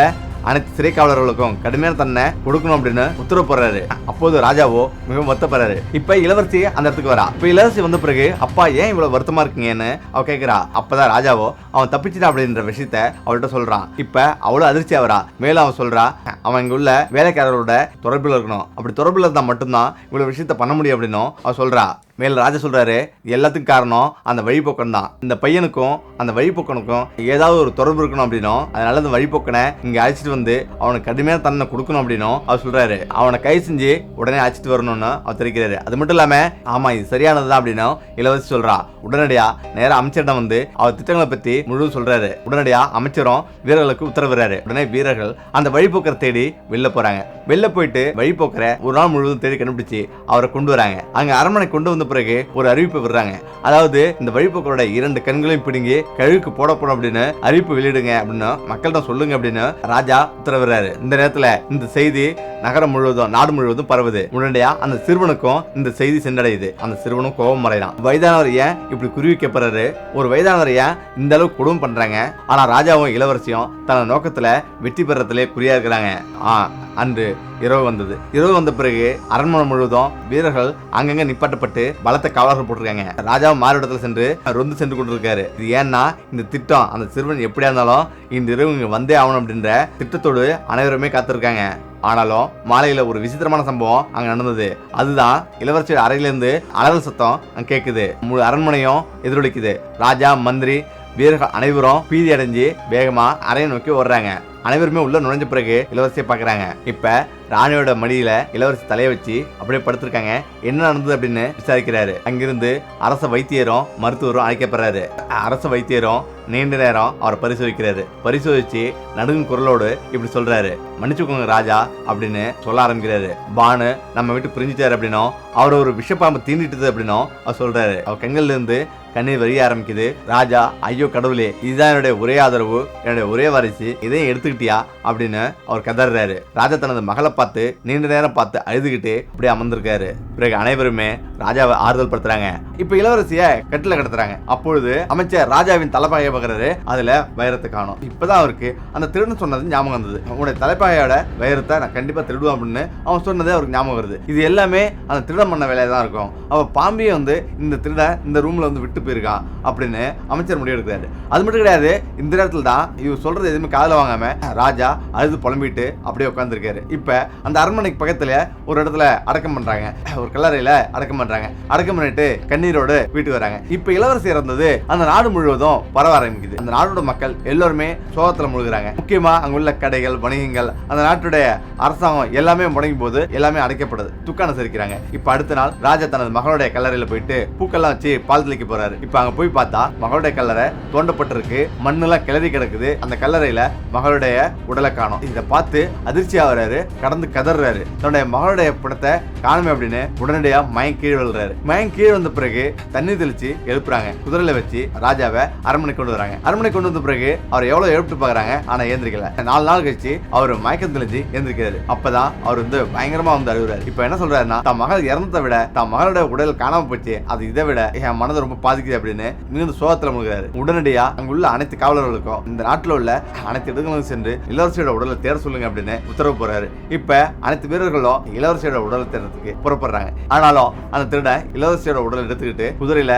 அனைத்து சிறை காவலர்களுக்கும் கடுமையான தண்டனை கொடுக்கணும் அப்படின்னு உத்தரவு போடுறாரு. அப்போது ராஜாவோ மிகவும் வருத்தப்படுறாரு. இப்ப இளவரசி அந்த இடத்துக்கு வரா. இப்ப இளவரசி வந்த பிறகு, அப்பா ஏன் இவ்வளவு வருத்தமா இருக்கீங்கன்னு அவ கேட்கிறா. அப்பதான் ராஜாவோ அவன் தப்பிச்சிட்டான் அப்படின்ற விஷயத்த அவள்கிட்ட சொல்றான். இப்ப அவ்வளவு அதிர்ச்சி ஆகிறா. மேலும் அவன் சொல்றா, அவன் இங்க உள்ள வேலைக்காரரோட தொடர்பில் இருக்கணும், அப்படி தொடர்பில் இருந்தா மட்டும்தான் இவ்வளவு விஷயத்த பண்ண முடியும் அப்படின்னும் அவ சொல்றா. மேல ராஜா சொல்றாரு, எல்லாத்துக்கும் காரணம் அந்த வழிபோக்கன் தான். இந்த பையனுக்கும் அந்த வழிபோக்கனுக்கும் ஏதாவது ஒரு தொடர்பு இருக்கணும் அப்படின்னும், அதனால அந்த வழிபோக்கனை இங்க அழைச்சிட்டு வந்து அவனுக்கு கடுமையான தண்டனை கொடுக்கணும் அப்படின்னும் அவர் சொல்றாரு. அவனை கை செஞ்சு உடனே அழைச்சிட்டு வரணும்னு அவர் தெரிவிக்கிறாரு. அது மட்டும் இல்லாம, ஆமா இது சரியானதுதான் அப்படின்னு இளவரசி சொல்றா. உடனடியா நேரம் அமைச்சரிடம் வந்து அவர் திட்டங்களை பத்தி முழுவதும் சொல்றாரு. உடனடியா அமைச்சரும் வீரர்களுக்கு உத்தரவிடுறாரு. உடனே வீரர்கள் அந்த வழிபோக்கரை தேடி வெளில போறாங்க. வெளில போயிட்டு வழிபோக்கரை ஒரு நாள் முழுவதும் தேடி கண்டுபிடிச்சு அவரை கொண்டு வராங்க. அங்க அரண்மனை கொண்டு வந்த பிறகு ஒரு அறிவிப்பு விடுறாங்க. அதாவது இந்த வழிபோக்கரோட 2 கண்களையும் பிடுங்கி கழுகுக்கு போடப்படும் அப்படின்னு அறிவிப்பு வெளியிடுங்க அப்படின்னு மக்கள்கிட்ட சொல்லுங்க அப்படின்னு ராஜா உத்தரவிடுறாரு. இந்த நேரத்துல இந்த செய்தி நகரம் முழுவதும், நாடு முழுவதும் பரவுது. உடனடியா அந்த சிறுவனுக்கும் இந்த செய்தி சென்றடையுது. அந்த சிறுவனும் கோபம் அடைறான். வயதானவர் ஏன் இப்படி குறிவிக்கப்படுறாரு, ஒரு வயதானவர் ஏன் இந்த அளவுக்கு கொடுமை பண்றாங்க. ஆனா ராஜாவும் இளவரசியும் தன நோக்கத்துல வெற்றி பெறத்திலே குறியா இருக்கிறாங்க. அன்று இரவு வந்தது. இரவு வந்த பிறகு அரண்மனை முழுவதும் வீரர்கள் அங்கங்க நிப்பாட்டப்பட்டு பலத்த காவலர்கள் போட்டிருக்காங்க. ராஜாவும் மாறுடத்துல சென்று ரொந்து சென்று கொண்டிருக்காரு. இது ஏன்னா இந்த திட்டம் அந்த சிறுவன் எப்படியா இருந்தாலும் இந்த இரவு இங்க வந்தே ஆகணும் அப்படின்ற திட்டத்தோடு அனைவருமே காத்திருக்காங்க. ஆனாலும் மாலையில ஒரு விசித்திரமான சம்பவம் அங்க நடந்தது. அதுதான் இளவரசி அறையிலிருந்து அலறல் சத்தம் அங்க கேக்குது. முழு அரண்மனையும் எதிரொலிக்குது. ராஜா, மந்திரி, வீரர்கள் அனைவரும் பீதி அடைஞ்சு வேகமா அறையை நோக்கி ஓடுறாங்க. அனைவருமே உள்ள நுழைஞ்ச பிறகு இளவரசியை பாக்குறாங்க. இப்ப ராணியோட மடியில இளவரசி தலையை வச்சு அப்படியே படுத்திருக்காங்க. என்ன நடந்தது அப்படின்னு விசாரிக்கிறாரு. அங்கிருந்து அரச வைத்தியரும் மருத்துவரும் அழைக்கப்படுறாரு. அரச வைத்தியரும் நீண்ட நேரம் அவரை பரிசோதிக்கிறாரு. பரிசோதிச்சு நடுங்கும் குரலோடு இப்படி சொல்றாரு, மன்னிச்சுக்கோங்க ராஜா அப்படின்னு சொல்ல ஆரம்பிக்கிறாரு. பானு நம்ம வீட்டு பிரிஞ்சுட்டாரு அப்படின்னும் அவர் ஒரு விஷப்பாம்பு தீண்டிட்டது அப்படின்னும் அவர் சொல்றாரு. அவர் கண்கள்ல இருந்து கண்ணீர் வரிய ஆரம்பிக்குது. ராஜா, ஐயோ கடவுளே, இதுதான் என்னுடைய ஒரே ஆதரவு, என்னுடைய ஒரே வாரிசு, இதையும் எடுத்துக்கிட்டியா அப்படின்னு அவர் கதறாரு. ராஜா தனது மகளை பார்த்து நீண்ட நேரம் பார்த்து அழுதுகிட்டு அப்படியே அமர்ந்திருக்காரு. பிறகு அனைவருமே ராஜாவை ஆறுதல் படுத்துறாங்க. இப்ப இளவரசிய கட்டில கடத்துறாங்க. அப்பொழுது அமைச்சர் ராஜாவின் தலைப்பாகையை பார்க்கறாரு. அதுல வைரத்தை காணோம். இப்பதான் அவருக்கு அந்த திருடன் சொன்னது ஞாபகம் வந்தது. உன்னுடைய தலைப்பாகையோட வைரத்தை நான் கண்டிப்பா திருடுவேன் அப்படின்னு அவன் சொன்னதே அவருக்கு ஞாபகம் வருது. இது எல்லாமே அந்த திருடன் பண்ண வேலையா தான் இருக்கும். அவ பாம்பியை வந்து இந்த திருடன் இந்த ரூம்ல வந்து விட்டு போயிருக்கான் அப்படின்னு அமைச்சர் முடிவு எடுக்கிறாரு. அது மட்டும் கிடையாது, இந்த இடத்துல தான் இவர் சொல்றது எதுவுமே காதுல வாங்காம ராஜா அழுது புலம்பிட்டு அப்படியே உட்கார்ந்துருக்காரு. இப்ப அந்த அரண்மனைக்கு பக்கத்துல ஒரு இடத்துல அடக்கம் பண்றாங்க. ஒரு கல்லறையில அடக்கம் பண்றாங்க. அடக்கம் பண்ணிட்டு கண்ணீரோடு வீட்டுக்கு வராங்க. இப்ப இளவரசி இறந்தது அந்த நாடு முழுவதும் பரவ ஆரம்பிக்குது. அந்த நாடோட மக்கள் எல்லாருமே சோகத்துல முழுகிறாங்க. முக்கியமா அங்குள்ள கடைகள், வணிகங்கள், அந்த நாட்டுடைய அரசாங்கம் எல்லாமே முடங்கி போது எல்லாமே அடைக்கப்படுது. துக்கான சரிக்கிறாங்க. இப்ப அடுத்த நாள் ராஜா தனது மகளுடைய கல்லறையில போயிட்டு பூக்கெல்லாம் வச்சு பால் தெளிக்க போறாரு. இப்ப அங்க போய் பார்த்தா மகளுடைய கல்லறை தோண்டப்பட்டிருக்கு. மண்ணெல்லாம் கிளறி கிடக்குது. அந்த கல்லறையில மகளுடைய உடலை காணோம். இதை பார்த்து அதிர்ச்சி ஆகுறாரு. கடந்து கதறாரு. தன்னுடைய மகளுடைய படத்தை காணுமே அப்படின்னு உடனடியா மயம் கீழ் விழுறாரு. மயம் கீழ் வந்த பிறகு தண்ணி தெளிச்சு எழுப்புறாங்க. குதிரையில வச்சு ராஜாவை அரண்மனை கொண்டு வராங்க. அரண்மனை கொண்டு வந்த பிறகு அவர் எவ்வளவு எழுப்பிட்டு பாக்குறாங்க. ஆனா ஏந்திரிக்கல. 4 நாள் கழிச்சு அவர் மயக்கம் தெளிஞ்சு ஏந்திரிக்கிறாரு. அப்பதான் அவர் வந்து பயங்கரமா வந்து அழுகுறாரு. இப்ப என்ன சொல்றாருன்னா, தன் மகள் இறந்ததை விட தன் மகளுடைய உடல் காணாம போச்சு, அது இதை விட என் மனதை ரொம்ப பாதிக்குது அப்படின்னு மிகுந்த சோகத்துல முழுகிறாரு. உடனடியா அங்குள்ள அனைத்து காவலர்களுக்கும் இந்த நாட்டில் உள்ள அனைத்து இடங்களுக்கும் சென்று இளவரசியோட உடலை தேட சொல்லுங்க அப்படின்னு உத்தரவு போறாரு. இப்ப அனைத்து வீரர்களும் இளவரசியோட உடலை தேடுறதுக்கு புறப்படுறாங்க. ஆனாலும் அந்த திருடன் இளவரசியோட உடலை எடுத்துக்கிட்டு குதிரையில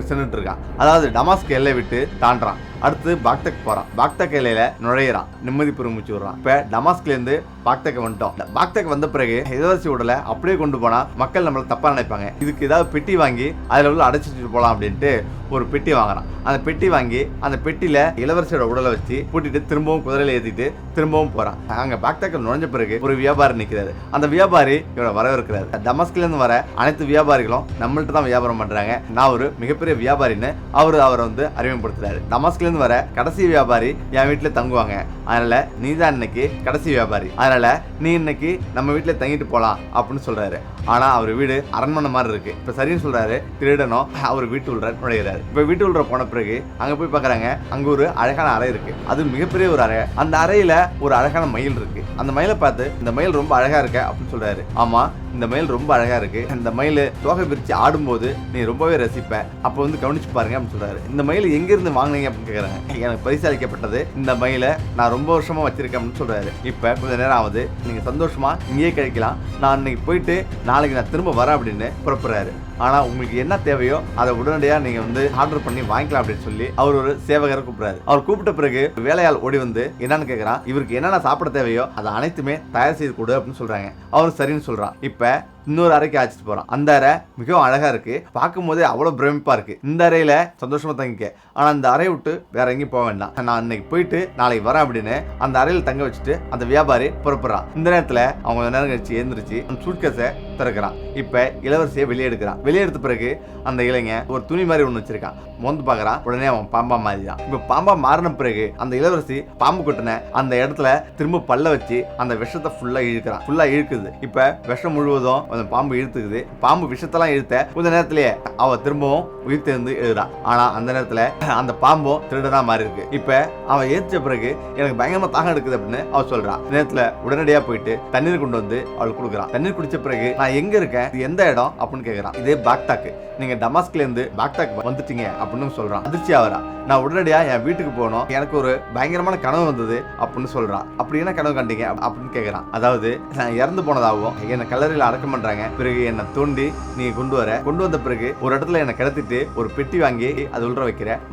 சென்றுட்டு இருக்கான். அதாவது டமாஸ்க் எல்லை விட்டு தாண்டான். அடுத்து பாக்தக் போறான். பாக்தக் எல்லையில நுழையிறான். நிம்மதி பெருமூச்சு விடுறான். இப்ப டமாஸ்க்ல இருந்து பாக்தக் வந்துட்டோம். பாக்தக் வந்த பிறகு இளவரசி உடலை அப்படியே கொண்டு போனா மக்கள் நம்மள தப்பா நினைப்பாங்க. இதுக்கு ஏதாவது பெட்டி வாங்கி அதுல உள்ள அடைச்சிட்டு போலாம் அப்படின்ட்டு ஒரு பெட்டி வாங்குறான். அந்த பெட்டி வாங்கி அந்த பெட்டியில இளவரசியோட உடலை வச்சு பூட்டிட்டு திரும்பவும் குதிரையில ஏத்திட்டு திரும்பவும் போறான். அங்க பாக்தக் நுழைஞ்ச பிறகு ஒரு வியாபாரி நிக்கிறாரு. அந்த வியாபாரி இவரை வரவேற்கிறாரு. டமாஸ்க்ல இருந்து வர அனைத்து வியாபாரிகளும் நம்மள்ட்ட தான் வியாபாரம் பண்றாங்க, நான் ஒரு மிகப்பெரிய வியாபாரின்னு அவரை வந்து அறிமுகப்படுத்துறாரு. டமாஸ்க்ல இருந்து வர கடைசி வியாபாரி என் வீட்டுல தங்குவாங்க, அதனால நீ தான் இன்னைக்கு கடைசி வியாபாரி, அதனால நீ இன்னைக்கு நம்ம வீட்டுல தங்கிட்டு போலாம் அப்படின்னு சொல்றாரு. ஆனா அவர் வீடு அரண்மனை மாதிரி இருக்கு. இப்ப சரின்னு சொல்றாரு. திருடனும் அவர் வீட்டு உள்ள நுழைகிறாரு. இப்ப வீட்டு உள்ள போன பிறகு அங்க போய் பாக்குறாங்க. அங்க ஒரு அழகான அறை இருக்கு. அது மிகப்பெரிய ஒரு அறை. அந்த அறையில ஒரு அழகான மயில் இருக்கு. அந்த மயிலை பார்த்து இந்த மயில் ரொம்ப அழகா இருக்க அப்படின்னு சொல்றாரு. ஆமா, இந்த மயில் ரொம்ப அழகா இருக்கு. இந்த மயில் தோகை பிரிச்சு ஆடும்போது நீ ரொம்பவே ரசிப்ப, அப்ப வந்து கவனிச்சு பாருங்க அப்படின்னு சொல்றாரு. இந்த மயில் எங்க இருந்து வாங்கினீங்க அப்படின்னு கேக்குறாங்க. எனக்கு பரிசு அளிக்கப்பட்டது. இந்த மயிலை நான் ரொம்ப வருஷமா வச்சிருக்கேன் அப்படின்னு சொல்றாரு. இப்ப கொஞ்ச நேரம் ஆகுது. நீங்க சந்தோஷமா இங்கேயே கழிக்கலாம், நான் இன்னைக்கு போயிட்டு நாளைக்கு நான் திரும்ப வரேன் அப்படின்னு புறப்படுறாரு. ஆனா உங்களுக்கு என்ன தேவையோ அதை உடனடியா நீங்க வந்து ஆர்டர் பண்ணி வாங்கிக்கலாம் அப்படின்னு சொல்லி அவர் ஒரு சேவகரை கூப்பிடுறாரு. அவர் கூப்பிட்ட பிறகு வேலையாள் ஓடி வந்து என்னன்னு கேக்குறான். இவருக்கு என்னென்ன சாப்பிட தேவையோ அதை அனைத்துமே தயார் செய்து கொடு அப்படின்னு சொல்றாங்க. அவர் சரின்னு சொல்றான். இப்ப இன்னொரு அறைக்கு அழைச்சிட்டு போறான். அந்த அறை மிகவும் அழகா இருக்கு. பார்க்கும் போதே அவ்வளவு பிரமிப்பா இருக்கு. இந்த அறையில சந்தோஷமா தங்கிக்க, ஆனா இந்த அறையை விட்டு வேற எங்கேயும் போக வேண்டாம், நான் இன்னைக்கு போயிட்டு நாளைக்கு வரேன் அப்படின்னு அந்த அறையில தங்க வச்சுட்டு அந்த வியாபாரி புறப்படுறான். இந்த நேரத்துல அவங்க நேரம் கழிச்சு எழுந்திரிச்சு அந்த சூட்கேஸை திறக்கிறான். இப்ப இளவரசியை வெளியே எடுக்கிறான். வெளியே எடுத்த பிறகு அந்த இளைஞன் ஒரு துணி மாதிரி ஒண்ணு வச்சிருக்கான். மோந்து பாக்குறான். உடனே அவன் பாம்பா மாறிதான். இப்ப பாம்பா மாறின பிறகு அந்த இளவரசி பாம்பு கொட்டின அந்த இடத்துல திரும்ப பல்ல வச்சு அந்த விஷத்தை ஃபுல்லா இழுக்கிறான். ஃபுல்லா இழுக்குது. இப்ப விஷம் முழுவதும் அந்த பாம்பு இழுத்துக்குது. பாம்பு விஷத்தெல்லாம் இழுத்த கொஞ்ச நேரத்திலேயே அவ திரும்பவும் உயிர் தெரிந்து எழுதுறா. ஆனா அந்த நேரத்துல அந்த பாம்பும் திருடனா மாறி இருக்கு. இப்ப அவன் ஏற்ற பிறகு எனக்கு பயங்கரமா தாகம் எடுக்குது அப்படின்னு அவ சொல்றா. நேரத்துல உடனடியா போயிட்டு தண்ணீர் கொண்டு வந்து அவளுக்கு கொடுக்குறான். தண்ணீர் குடிச்ச பிறகு நான் எங்க இருக்கேன், இது எந்த இடம் அப்படின்னு கேக்குறான். இதே பாக்தாக்கு, நீங்க டமாஸ்க்ல இருந்து பாக்தாக் வந்துட்டீங்க அப்படின்னு சொல்றான். அதிர்ச்சி ஆவரா. நான் உடனடியா என் வீட்டுக்கு போகணும், எனக்கு ஒரு பயங்கரமான கனவு வந்தது அப்படின்னு சொல்றான். அப்படி என்ன கனவு கண்டீங்க அப்படின்னு கேக்குறான். அதாவது நான் இறந்து போனதாகவும் என்னை கல்லறையில் அடக்கம் பண்றாங்க, பிறகு என்னை தோண்டி நீங்க கொண்டு வந்த பிறகு ஒரு இடத்துல என்னை கிடத்திட்டு ஒரு பெட்டி வாங்கி அது உள்ள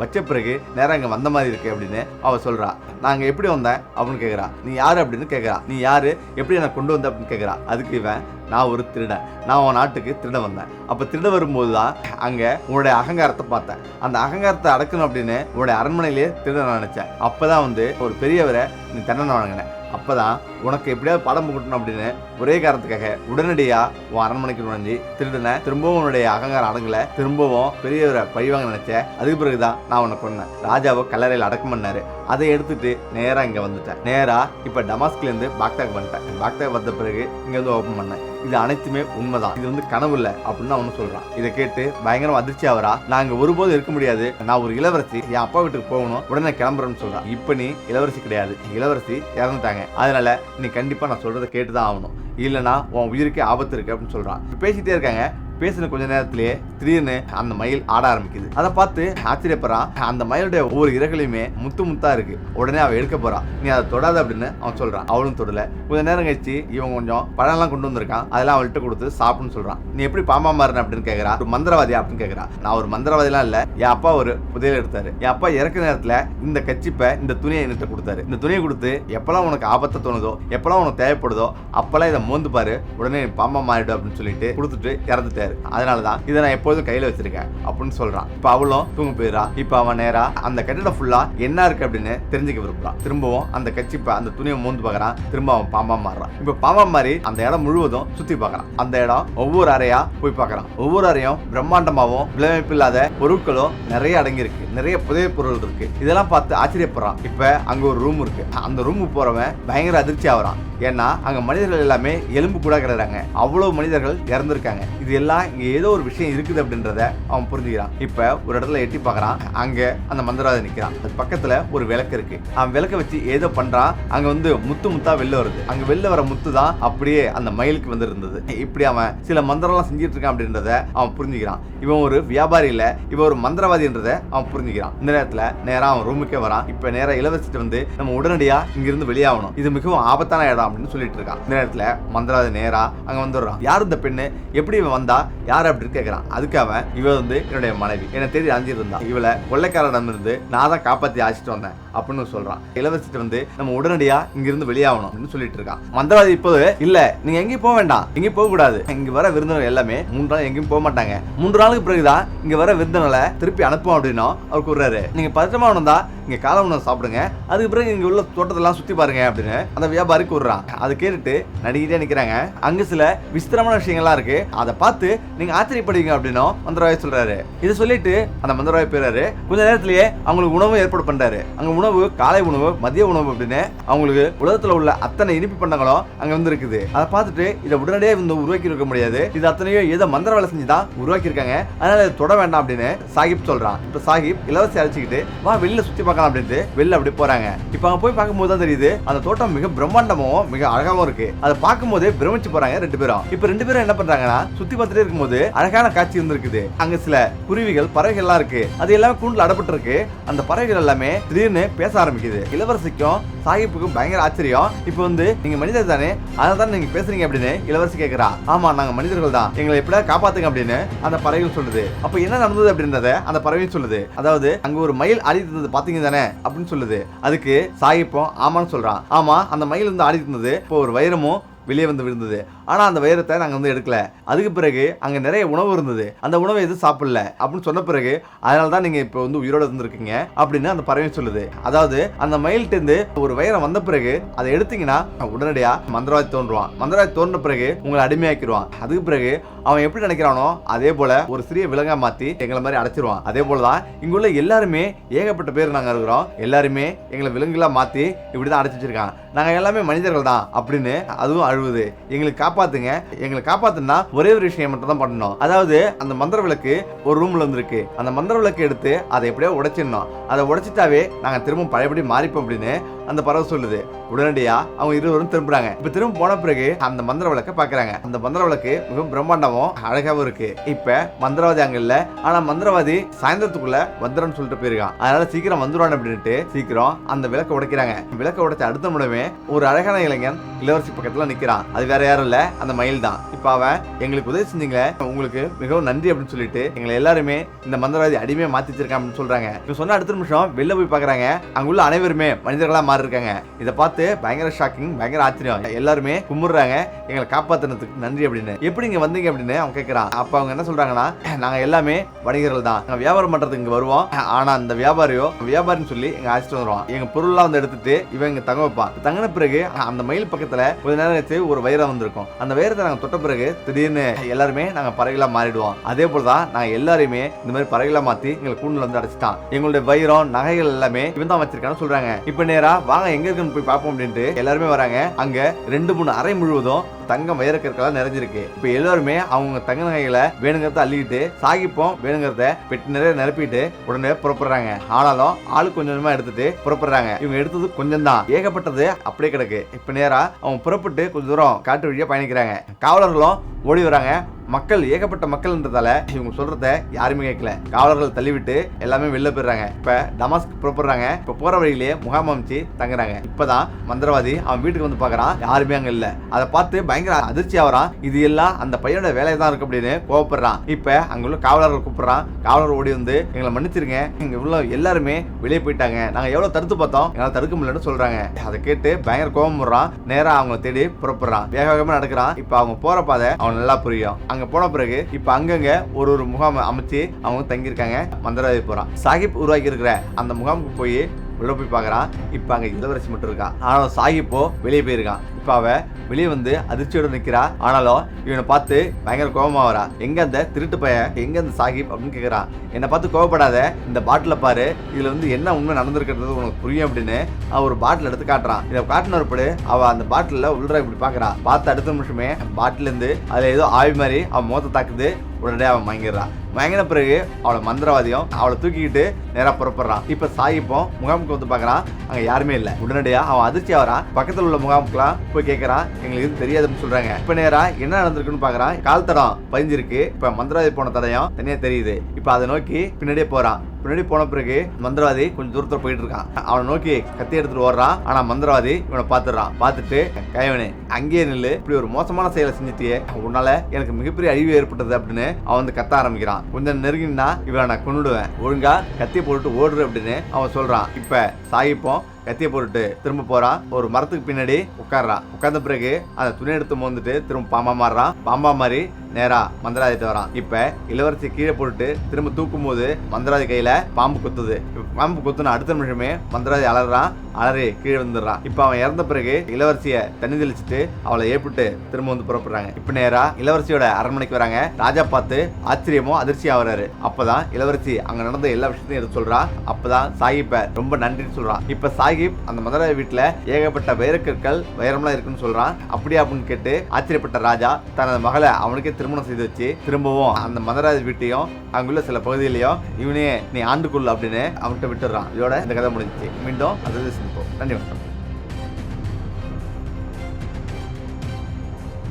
வச்ச பிறகு நேரம் இங்க வந்த மாதிரி இருக்கு அப்படின்னு அவ சொல்றா. நாங்க எப்படி வந்தேன் அப்படின்னு கேக்குறா. நீ யாரு அப்படின்னு கேக்குறா. நீ யாரு, எப்படி என்னை கொண்டு வந்த அப்படின்னு கேக்குறா. அதுக்கு இவன், நான் ஒரு திருடன், நான் உன் நாட்டுக்கு திருட வந்தேன். அப்ப திருட வரும்போது தான் அங்க உன்னுடைய அகங்காரத்தை பார்த்தேன். அந்த அகங்காரத்தை அடக்கணும் அப்படின்னு உன்னுடைய அரண்மனையிலேயே திருட நினைச்சேன். அப்பதான் ஒரு பெரியவரை நீ தண்டனை வழங்கின. அப்பதான் உனக்கு எப்படியாவது படம் புகட்டணும் அப்படின்னு ஒரே காரணத்துக்காக உடனடியா உன் அரண்மனைக்கு நுழைஞ்சி திருடன. திரும்பவும் உன்னுடைய அகங்காரம் அடங்கல, திரும்பவும் பெரியவரை பழிவாங்க நினைச்ச. அதுக்கு பிறகுதான் நான் உன்னை கொன்னேன். ராஜாவை கல்லறையில் அடக்கம் பண்ணாரு. அதை எடுத்துட்டு நேரா இங்க வந்துட்டேன். நேரா இப்ப டமாஸ்க்ல இருந்து பாக்தாக் வந்துட்டேன். பாக்தாக் வந்த பிறகு இங்க வந்து ஓபன் பண்ணேன். இது அனைத்துமே உண்மைதான், இது கனவு இல்லை அப்படின்னு அவனு சொல்றான். இதை கேட்டு பயங்கரம் அதிர்ச்சி ஆவரா. நாங்க ஒருபோதும் இருக்க முடியாது, நான் ஒரு இளவரசி, என் அப்பா வீட்டுக்கு போகணும், உடனே கிளம்புறேன்னு சொல்றான். இப்ப நீ இளவரசி கிடையாது, இளவரசி இறந்துட்டாங்க. அதனால நீ கண்டிப்பா நான் சொல்றதை கேட்டுதான் ஆகணும், இல்லைன்னா உன் உயிருக்கே ஆபத்து இருக்கு அப்படின்னு சொல்றான். பேசிட்டே இருக்காங்க. பேசின கொஞ்ச நேரத்திலேயே திடீர்னு அந்த மயில் ஆட ஆரம்பிக்குது. அதை பார்த்து ஆச்சரியப்படுறான். அந்த மயிலுடைய ஒவ்வொரு இறகுலையுமே முத்து முத்தா இருக்கு. உடனே அவ எடுக்க போறான். நீ அதை தொடாத அப்படின்னு அவன் சொல்றான். அவளும் தொடல. கொஞ்ச நேரம் கழிச்சு இவன் கொஞ்சம் பழம்லாம் கொண்டு வந்திருக்கான், அதெல்லாம் அவள்கிட்ட கொடுத்து சாப்பிடுன்னு சொல்றான். நீ எப்படி பாம்பா மாறின அப்படின்னு கேட்கறா. ஒரு மந்திரவாதியா அப்படின்னு கேட்கறா. நான் ஒரு மந்திரவாதிலாம் இல்ல, என் அப்பா ஒரு புதையல் எடுத்தாரு. என் அப்பா இறக்குற நேரத்துல இந்த கச்சிப்பை, இந்த துணியை என்கிட்ட கொடுத்தாரு. இந்த துணியை கொடுத்து எப்பெல்லாம் உனக்கு ஆபத்தை தோணுதோ, எப்பெல்லாம் உனக்கு தேவைப்படுதோ அப்பெல்லாம் இதை மோந்து பாரு, உடனே பாம்பா மாறிடும் அப்படின்னு சொல்லிட்டு கொடுத்துட்டு இறந்துட்டாரு. அதனாலதான் இதை நான் எப்போதும் கையில வச்சிருக்கேன் அப்படின்னு சொல்றான். இப்ப அவளும் தூங்க போயிடறா. இப்ப அவன் நேரா அந்த கட்டிடம் ஃபுல்லா என்ன இருக்கு அப்படின்னு தெரிஞ்சுக்க விரும்புறான். திரும்பவும் அந்த கச்சிப்பை, அந்த துணியை மோந்து பாக்குறான். திரும்ப அவன் பாம்பா மாறுறான். இப்ப பாம்பா மாறி அந்த இடம் முழுவதும் சுத்தி பாக்குறான். அந்த இடம் ஒவ்வொரு அறையா போய் பாக்குறான். ஒவ்வொரு அறையும் பிரம்மாண்டமாவும் விளைவிப்பு இல்லாத பொருட்களும் நிறைய அடங்கி இருக்கு. நிறைய புதிய பொருள் இருக்கு. இதெல்லாம் பார்த்து ஆச்சரியப்படுறான். இப்ப அங்க ஒரு ரூம் இருக்கு. அந்த ரூமுக்கு போறவன் பயங்கர அதிர்ச்சி ஆகுறான். ஏன்னா அங்க மனிதர்கள் எல்லாமே எலும்பு கூட கிடக்குறாங்க. அவ்வளவு மனிதர்கள் இறந்திருக்காங்க. இது எல்லாம் இங்க ஏதோ ஒரு விஷயம் இருக்குது அப்படின்றத அவன் புரிஞ்சுக்கிறான். இப்ப ஒரு இடத்துல எட்டி பாக்குறான். அங்க அந்த மந்திரவாதி நிக்கிறான். அது பக்கத்துல ஒரு விளக்கு இருக்கு. அவன் விளக்க வச்சு ஏதோ பண்றான். அங்க முத்து முத்தா வெளில வருது. அங்க வெளில வர முத்து தான் அப்படியே அந்த மயிலுக்கு வந்து இருந்தது. இப்படி அவன் சில மந்திரம்லாம் செஞ்சிட்டு இருக்கான் அப்படின்றத அவன் புரிஞ்சுக்கிறான். இவன் ஒரு வியாபாரி இல்ல, இவன் ஒரு மந்திரவாதின்றத அவன் புரிஞ்சுக்கிறான். இந்த நேரத்துல நேரா அவன் ரூமுக்கே வரான். இப்ப நேரா இளவரசிட்டு நம்ம உடனடியா இங்க இருந்து வெளியாகணும், இது மிகவும் ஆபத்தான இடம் அப்படின்னு சொல்லிட்டு இருக்கான். இந்த நேரத்துல மந்திரவாதி நேரா அங்க வந்துடுறான். யார் இந்த பெண்ணு, எப்படி இவன் வந்தா, யார் அப்படின்னு கேட்கறான். அதுக்கு அவன், இவ என்னுடைய மனைவி, என்ன தேடி அஞ்சிருந்தா, இவளை கொள்ளைக்காரரிடம் இருந்து நான் தான் காப்பாத்தி அழைச்சிட்டு வந்தேன் அப்படின்னு சொல்றான். இளவரசிட்டு நம்ம உடனடியா இங்க இருந்து வெளியாகணும் அப்படின்னு சொல்லிட்டு இருக்கான். மந்திரவாதி இப்போது, இல்ல நீங்க எங்கேயும் போக வேண்டாம், எங்கேயும் போக கூடாது, இங்க வர விருந்தினர் எல்லாமே 3 நாள் எங்கேயும் போக மாட்டாங்க, 3 நாளுக்கு பிறகுதான் இங்க வர விருந்தினரை திருப்பி அனுப்புவோம் அப்படின்னு அவர் கூறுறாரு. நீங்க பதற்றமா வந்தா இங்க காலை உணவு சாப்பிடுங்க, அதுக்கு பிறகு இங்க உள்ள தோட்டத்தெல்லாம் சுத்தி பாருங்க அப்படின்னு அந்த வியாபாரி கூறுறான். அதை கேட்டுட்டு நடிக்கிட்டே நிக்கிறாங்க. அங்க சில விசித்திரமான விஷயங்கள்லாம் இருக்கு, அதை பார்த்து நீங்க ஆச்சரியப்படுவீங்க அப்படின்னு மந்திரவாதி சொல்றாரு. இதை சொல்லிட்டு அந்த மந்திரவாதி போயிறாரு. கொஞ்ச நேரத்திலேயே அவங்களுக்கு உணவு ஏற்பாடு பண்றாரு. அங்க உணவு, காலை உணவு, மதிய உணவு அப்படின்னு அவங்களுக்கு உலகத்துல உள்ள அத்தனை இனிப்பு பண்டங்களும் அங்க இருக்குது. அதை பார்த்துட்டு இதை உடனடியே உருவாக்கி இருக்க முடியாது, இது அத்தனையோ ஏதோ மந்திர வேலை செஞ்சுதான் உருவாக்கி இருக்காங்க, அதனால தொட வேண்டாம் அப்படின்னு சாஹிப் சொல்றான். இப்ப சாஹிப் இளவரசி அழைச்சிக்கிட்டு வா வெளில சுத்தி பார்க்கலாம் அப்படின்ட்டு வெளில அப்படி போறாங்க. இப்ப அங்க போய் பார்க்கும்போது தான் தெரியுது அந்த தோட்டம் மிக பிரம்மாண்டமும் மிக அழகாவும் இருக்கு. அதை பார்க்கும் போதே பிரமிச்சு போறாங்க 2 பேரும். இப்ப 2 பேரும் என்ன பண்றாங்கன்னா சுத்தி பார்த்துட்டே இருக்கும்போது அழகான காட்சி இருந்திருக்குது. அங்க சில குருவிகள், பறவைகள் எல்லாம் இருக்கு. அது எல்லாமே கூண்டுல அடப்பட்டு இருக்கு. அந்த பறவைகள் எல்லாமே திடீர்னு பேச ஆரம்பிக்குது. இளவரசிக்கும் சாஹிப்புக்கும் பயங்கர ஆச்சரியம். இப்ப நீங்க மனிதர் தானே, அதனால நீங்க பேசுறீங்க அப்படின்னு இளவரசி கேட்கிறா. ஆமா நாங்க மனிதர்கள் தான், எங்களை எப்படியா காப்பாத்துங்க அப்படின்னு அந்த பறவைகள் சொல்லுது. அப்ப என்ன நடந்தது அப்படின்றத அந்த பறவையும் சொல்லுது. அதாவது அங்க ஒரு மயில் ஆடிட்டு இருந்தது பாத்தீங்க தானே அப்படின்னு சொல்லுது. அதுக்கு சாஹிப்பும் ஆமான்னு சொல்றான். ஆமா அந்த மயில் ஆடிட்டு இருந்தது. இப்போ ஒரு வைரமும் வெளியே விழுந்தது. ஆனா அந்த வைரத்தை நாங்க எடுக்கல. அதுக்கு பிறகு அங்க நிறைய உணவு இருந்தது, அந்த உணவை எதுவும் சாப்பிடல அப்படின்னு சொன்ன பிறகு அதனால தான் நீங்க இப்போ உயிரோட இருந்திருக்கீங்க அப்படின்னு அந்த பறவை சொல்லுது. அதாவது அந்த மயில்கிட்ட இருந்து ஒரு வைரம் வந்த பிறகு அதை எடுத்தீங்கன்னா உடனடியா மந்திரவாதி தோன்றுவான். மந்திரவாதி தோன்ற பிறகு உங்களை அடிமையாக்கிடுவான். அதுக்கு பிறகு அவன் எப்படி நினைக்கிறானோ அதே போல ஒரு சிறிய விலங்கா மாத்தி எங்களை மாதிரி அடைச்சிருவான். அதே போலதான் இங்குள்ள எல்லாருமே, ஏகப்பட்ட பேர் நாங்க இருக்கிறோம், எல்லாருமே எங்களை விலங்குகளா மாத்தி இப்படிதான் அடைச்சு வச்சிருக்கான். நாங்க எல்லாமே மனிதர்கள் தான் அப்படின்னு அதுவும் அழுவுது. எங்களுக்கு காப்பாத்துங்க, எங்களை காப்பாத்துனா ஒரே ஒரு விஷயம் மட்டும் தான் பண்ணணும். அதாவது அந்த மந்திர விளக்கு ஒரு ரூம்ல இருந்திருக்கு, அந்த மந்திர விளக்கு எடுத்து அதை எப்படியோ உடைச்சிடணும். அதை உடைச்சிட்டாவே நாங்க திரும்ப பழையபடி மாறிப்போம் அப்படின்னு அந்த பறவை சொல்லுது. உடனடியா அவங்க இருவரும் திரும்புறாங்க. இப்ப திரும்ப போன பிறகு அந்த மந்திர விளக்க பாக்குறாங்க. அந்த மந்திர விளக்கு மிகவும் பிரம்மாண்டமும் அழகாவும் இருக்கு. இப்ப மந்திரவாதி அங்க இல்ல, ஆனா மந்திரவாதி சாயந்தரத்துக்குள்ள வந்துடும் சொல்லிட்டு போயிருக்கான். அதனால சீக்கிரம் வந்துடுவான் அப்படின்ட்டு சீக்கிரம் அந்த விளக்க உடைக்கிறாங்க. விளக்க உடைச்ச அடுத்த முடமே ஒரு அழகான இளைஞன் இளவரசி பக்கத்துல நிக்கிறான். அது வேற யாரும் இல்ல, அந்த மயில் தான். இப்ப அவன் எங்களுக்கு உதவி செஞ்சீங்களே, உங்களுக்கு மிகவும் நன்றி அப்படின்னு சொல்லிட்டு எங்களை எல்லாருமே இந்த மந்திரவாதி அடிமையை மாத்தி வச்சிருக்கான் அப்படின்னு சொல்றாங்க. இப்ப சொன்ன அடுத்த நிமிஷம் வெளில போய் பாக்குறாங்க. அங்குள்ள அனைவருமே மனிதர்களா மாறி இருக்காங்க. இதை பார்த்து பயங்கர ஷாக்கிங், பயங்கர ஆச்சரியம். எல்லாருமே கும்பிடுறாங்க, எங்களை காப்பாத்தினதுக்கு நன்றி அப்படின்னு. எப்படி இங்க வந்தீங்க அப்படின்னு அவன் கேட்கிறான். அப்ப அவங்க என்ன சொல்றாங்கன்னா, நாங்க எல்லாமே வணிகர்கள் தான், நாங்க வியாபாரம் பண்றதுக்கு இங்க வருவோம். ஆனா அந்த வியாபாரின்னு சொல்லி எங்க அழைச்சிட்டு வந்துருவான். எங்க பொருள்லாம் வந்து எடுத்துட்டு இவன் இங்க தங்க வைப்பான். தங்கின பிறகு அந்த மயில் பக்கத்துல கொஞ்ச நேரம் வச்சு ஒரு வைரம் வந்திருக்கும். அந்த வைரத்தை நாங்க தொட்ட பிறகு திடீர்னு எல்லாருமே நாங்க பறவைகளா மாறிடுவோம். அதே போலதான் நாங்க எல்லாருமே இந்த மாதிரி பறவைகளா மாத்தி எங்களை கூண்டுல வந்து அடைச்சிட்டான். எங்களுடைய வைரம் நகைகள் எல்லாமே இவன் தான் வச்சிருக்கான்னு சொல்றாங்க. இப்ப நேரா வாங்க எங்க இருக்குன்னு போய் பார்ப்போம் அப்படின்ட்டு எல்லாருமே வராங்க. அங்க 2-3 அறை முழுவதும் தங்கம் வைரக்கற்களால் நிறைஞ்சிருக்கு. இப்ப எல்லாருமே அவங்க தங்க நகைகளை வேணுங்கிறத அள்ளிக்கிட்டு சாகிப்போம் வேணுங்கிறத பெட்டி நிறைய நிரப்பிட்டு உடனே புறப்படுறாங்க. ஆனாலும் ஆளு கொஞ்சமா எடுத்துட்டு புறப்படுறாங்க. இவங்க எடுத்தது கொஞ்சம் தான், ஏகப்பட்டது அப்படியே கிடக்கு. இப்ப நேரா அவங்க புறப்பட்டு கொஞ்ச தூரம் காட்டு வழியா பயணிக்கிறாங்க. காவலர்களும் ஓடி வராங்க. மக்கள் ஏகப்பட்ட மக்கள்ன்றதால இவங்க சொல்றத யாருமே கேட்கல. காவலர்கள் தள்ளிவிட்டு எல்லாமே வெளில போயிடுறாங்க. இப்ப டமாஸ்க் புறப்படுறாங்க. இப்ப போற வழியிலேயே முகாம் அமைச்சு தங்குறாங்க. இப்பதான் மந்திரவாதி அவன் வீட்டுக்கு வந்து பாக்குறான், யாருமே அங்க இல்ல. அதை பார்த்து பயங்கர அதிர்ச்சி ஆகிறான். இது எல்லாம் அந்த பையனோட வேலையை தான் இருக்கு அப்படின்னு கோவப்படுறான். இப்ப அங்க உள்ள காவலர்கள் கூப்பிடுறான். காவலர் ஓடி வந்து எங்களை மன்னிச்சிருங்க, இங்க உள்ள எல்லாருமே வெளியே போயிட்டாங்க, நாங்க எவ்வளவு தடுத்து பார்த்தோம், எங்களால் தடுக்க முடியலன்னு சொல்றாங்க. அதை கேட்டு பயங்கர கோபம் வர்றான். நேரா அவங்க தேடி புறப்படுறான். வேக வேகமா நடக்கிறான். இப்ப அவங்க போற பாதை அவன் நல்லா புரியும். அங்க போன பிறகு இப்ப அங்கங்க ஒரு முகாம் அமைச்சு அவங்க தங்கியிருக்காங்க. மந்திரவாதி போறான். சாஹிப் உருவாக்கி இருக்கிற அந்த முகாமுக்கு போய் உள்ள போய் பாக்குறான். இப்ப அங்க இளவரசி மட்டும் இருக்கான். ஆனாலும் சாஹிப்போ வெளியே போயிருக்கான். இப்ப அவ வெளியே வந்து அதிர்ச்சியோட நிக்கிறா. ஆனாலும் இவனை பார்த்து பயங்கர கோபமா வரா. எங்க அந்த திருட்டு பையன், எங்க அந்த சாஹிப் அப்படின்னு கேக்குறான். என்னை பார்த்து கோவப்படாத, இந்த பாட்டில பாரு, இதுல வந்து என்ன உண்மை நடந்திருக்கிறது உனக்கு புரியும் அப்படின்னு அவன் ஒரு பாட்டில் எடுத்து காட்டுறான். இதை காட்டின ஒருபடி அவ அந்த பாட்டில உள்ள இப்படி பாக்குறான். பார்த்த அடுத்த நிமிஷமே பாட்டில இருந்து அதுல ஏதோ ஆவி மாதிரி அவன் மோத்த தாக்குது. உடனே அவன் மயங்கிடுறான். மயங்கின பிறகு அவளை மந்திரவாதியும் அவளை தூக்கிக்கிட்டு நேரா புறப்படுறான். இப்ப சாஹிப்பும் முகாமுக்கு வந்து பாக்குறான். அங்க யாருமே இல்ல. உடனடியா அவன் அதிர்ச்சி ஆகிறான். பக்கத்துல உள்ள முகாமுக்குலாம் போய் கேட்கறான். எங்களுக்கு இது தெரியாதுன்னு சொல்றாங்க. இப்ப நேரா என்ன நடந்திருக்குன்னு பாக்குறான். கால் தடம் பதிஞ்சிருக்கு. இப்ப மந்திரவாதி போன தடையும் தனியா தெரியுது. இப்ப அதை நோக்கி பின்னாடியே போறான். பின்னாடி போன பிறகு மந்திரவாதி கொஞ்சம் தூரத்துல போயிட்டு இருக்கான். அவனை நோக்கி கத்தி எடுத்துட்டு ஓடுறான். ஆனா மந்திரவாதி இவனை பாத்துறான். பார்த்துட்டு, கைவனே அங்கேயே நில்லு, இப்படி ஒரு மோசமான செயலை செஞ்சுட்டியே, உன்னால எனக்கு மிகப்பெரிய அழிவு ஏற்பட்டது அப்படின்னு அவன் வந்து கத்த ஆரம்பிக்கிறான். கொஞ்சம் நெருங்கினா இவனை நான் கொன்னுடுவேன், ஒழுங்கா கத்தியை போட்டுட்டு ஓடுற அப்படின்னு அவன் சொல்றான். இப்ப சாஹிப்பும் கத்தியை போட்டுட்டு திரும்ப போறான். ஒரு மரத்துக்கு பின்னாடி உட்கார்றான். உட்கார்ந்த பிறகு அந்த துணி எடுத்து மோந்துட்டு திரும்ப பாம்பா மாறுறான். பாம்பா மாதிரி நேரா மந்திரவாதிட்டு வரான். இப்ப இளவரசி கீழே போட்டுட்டு திரும்ப தூக்கும் போது மந்திரவாதி கையில பாம்பு குத்துது. பாம்பு குத்துன அடுத்த நிமிஷமே மந்திரவாதி அலறான். அலறி கீழே வந்துடுறான். இப்ப அவன் இறந்த பிறகு இளவரசிய தண்ணி தெளிச்சுட்டு அவளை ஏப்பிட்டு திரும்ப வந்து புறப்படுறாங்க. இப்ப நேரா இளவரசியோட அரண்மனைக்கு வராங்க. ராஜா பார்த்து ஆச்சரியமோ அதிர்ச்சி ஆகுறாரு. அப்பதான் இளவரசி அங்க நடந்த எல்லா விஷயத்தையும் எடுத்து சொல்றா. அப்பதான் சாஹிப்ப ரொம்ப நன்றின்னு சொல்றான். இப்ப சாஹிப் அந்த மந்திரவாதி வீட்டுல ஏகப்பட்ட வைரக்கற்கள் வைரம்லாம் இருக்குன்னு சொல்றான். அப்படியே அப்படின்னு கேட்டு ஆச்சரியப்பட்ட ராஜா தனது மகளை அவனுக்கே திருமணம் செய்து வச்சு திரும்பவும் அந்த மந்திரவாதி வீட்டையும் அங்குள்ள சில பகுதியிலையும் இவனே நீ ஆண்டுக்குள் அப்படின்னு அவன்கிட்ட விட்டுறான். இதோட இந்த கதை முடிஞ்சிச்சு. மீண்டும் அது நன்றி.